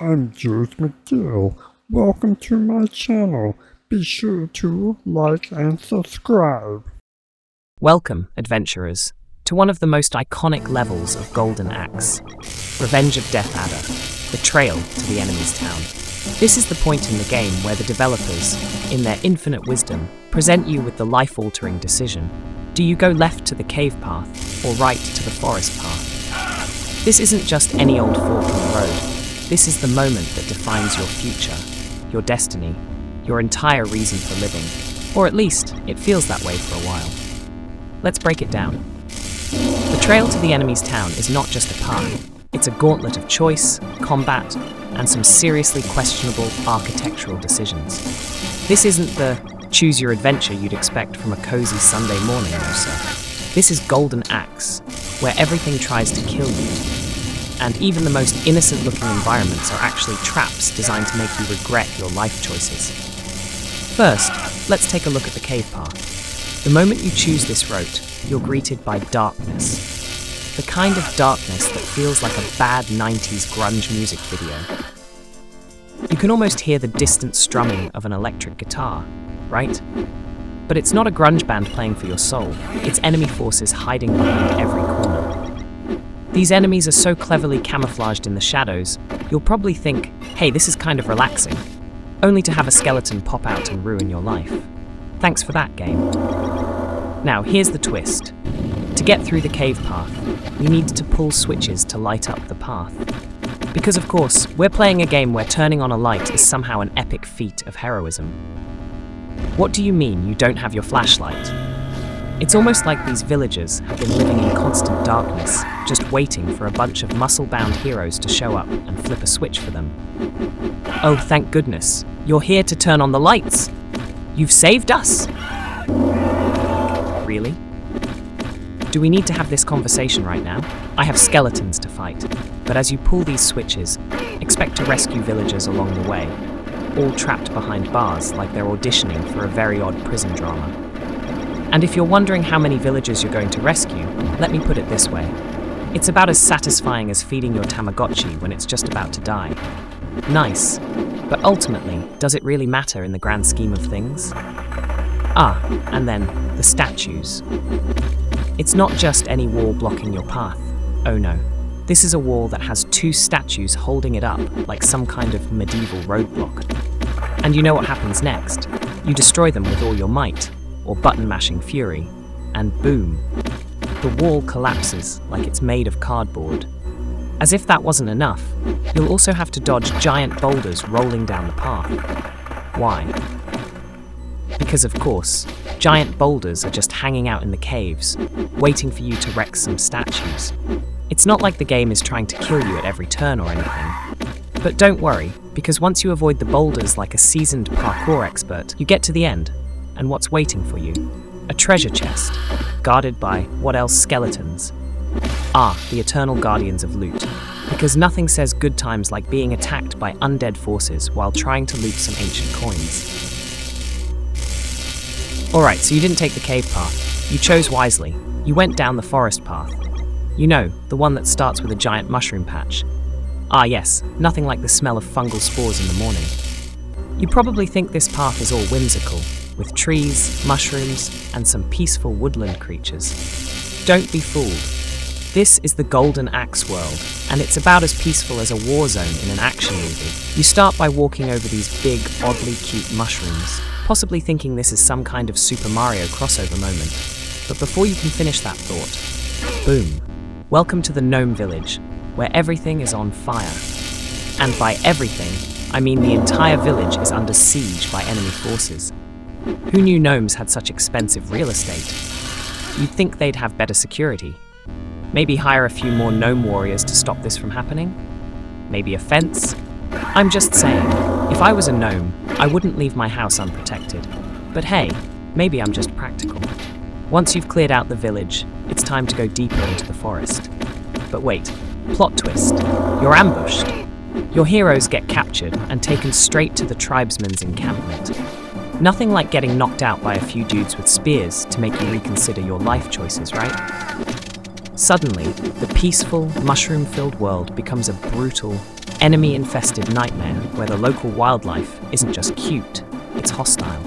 I'm Jules McGill. Welcome to my channel. Be sure to like and subscribe. Welcome, adventurers, to one of the most iconic levels of Golden Axe, Revenge of Death Adder, the trail to the enemy's town. This is the point in the game where the developers, in their infinite wisdom, present you with the life-altering decision. Do you go left to the cave path, or right to the forest path? This isn't just any old fork in the road. This is the moment that defines your future, your destiny, your entire reason for living. Or at least, it feels that way for a while. Let's break it down. The trail to the enemy's town is not just a path. It's a gauntlet of choice, combat, and some seriously questionable architectural decisions. This isn't the choose-your-adventure you'd expect from a cozy Sunday morning, no sir. This is Golden Axe, where everything tries to kill you. And even the most innocent-looking environments are actually traps designed to make you regret your life choices. First, let's take a look at the cave path. The moment you choose this route, you're greeted by darkness. The kind of darkness that feels like a bad 90s grunge music video. You can almost hear the distant strumming of an electric guitar, right? But it's not a grunge band playing for your soul, it's enemy forces hiding behind every corner. These enemies are so cleverly camouflaged in the shadows, you'll probably think, hey, this is kind of relaxing, only to have a skeleton pop out and ruin your life. Thanks for that, game. Now, here's the twist. To get through the cave path, you need to pull switches to light up the path. Because of course, we're playing a game where turning on a light is somehow an epic feat of heroism. What do you mean you don't have your flashlight? It's almost like these villagers have been living in constant darkness, just waiting for a bunch of muscle-bound heroes to show up and flip a switch for them. Oh, thank goodness, you're here to turn on the lights! You've saved us! Really? Do we need to have this conversation right now? I have skeletons to fight, but as you pull these switches, expect to rescue villagers along the way, all trapped behind bars like they're auditioning for a very odd prison drama. And if you're wondering how many villagers you're going to rescue, let me put it this way. It's about as satisfying as feeding your Tamagotchi when it's just about to die. Nice, but ultimately, does it really matter in the grand scheme of things? Ah, and then, the statues. It's not just any wall blocking your path. Oh no. This is a wall that has two statues holding it up like some kind of medieval roadblock. And you know what happens next? You destroy them with all your might, or button-mashing fury, and boom. The wall collapses like it's made of cardboard. As if that wasn't enough, you'll also have to dodge giant boulders rolling down the path. Why? Because of course, giant boulders are just hanging out in the caves, waiting for you to wreck some statues. It's not like the game is trying to kill you at every turn or anything. But don't worry, because once you avoid the boulders like a seasoned parkour expert, you get to the end, and what's waiting for you? A treasure chest, guarded by, what else, skeletons. Ah, the eternal guardians of loot. Because nothing says good times like being attacked by undead forces while trying to loot some ancient coins. Alright, so you didn't take the cave path. You chose wisely. You went down the forest path. You know, the one that starts with a giant mushroom patch. Ah yes, nothing like the smell of fungal spores in the morning. You probably think this path is all whimsical, with trees, mushrooms, and some peaceful woodland creatures. Don't be fooled. This is the Golden Axe world, and it's about as peaceful as a war zone in an action movie. You start by walking over these big, oddly cute mushrooms, possibly thinking this is some kind of Super Mario crossover moment. But before you can finish that thought, boom. Welcome to the Gnome Village, where everything is on fire. And by everything, I mean the entire village is under siege by enemy forces. Who knew gnomes had such expensive real estate? You'd think they'd have better security. Maybe hire a few more gnome warriors to stop this from happening? Maybe a fence? I'm just saying, if I was a gnome, I wouldn't leave my house unprotected. But hey, maybe I'm just practical. Once you've cleared out the village, it's time to go deeper into the forest. But wait, plot twist. You're ambushed. Your heroes get captured and taken straight to the tribesmen's encampment. Nothing like getting knocked out by a few dudes with spears to make you reconsider your life choices, right? Suddenly, the peaceful, mushroom-filled world becomes a brutal, enemy-infested nightmare where the local wildlife isn't just cute, it's hostile.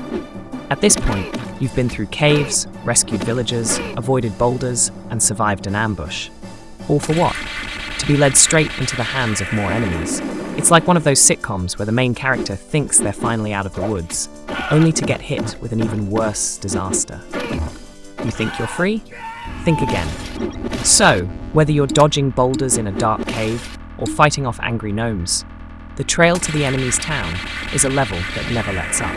At this point, you've been through caves, rescued villagers, avoided boulders, and survived an ambush. All for what? To be led straight into the hands of more enemies. It's like one of those sitcoms where the main character thinks they're finally out of the woods, only to get hit with an even worse disaster. You think you're free? Think again. So, whether you're dodging boulders in a dark cave or fighting off angry gnomes, the trail to the enemy's town is a level that never lets up.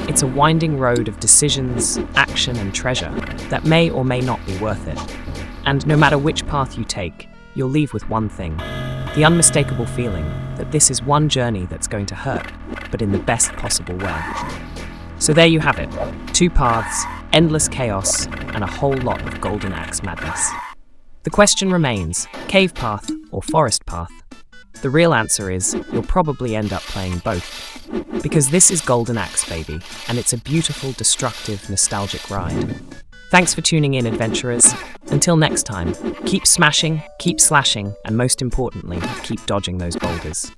It's a winding road of decisions, action, and treasure that may or may not be worth it. And no matter which path you take, you'll leave with one thing: the unmistakable feeling that this is one journey that's going to hurt, but in the best possible way. So there you have it, 2 paths, endless chaos, and a whole lot of Golden Axe madness. The question remains, cave path or forest path? The real answer is, you'll probably end up playing both. Because this is Golden Axe, baby, and it's a beautiful, destructive, nostalgic ride. Thanks for tuning in, adventurers. Until next time, keep smashing, keep slashing, and most importantly, keep dodging those boulders.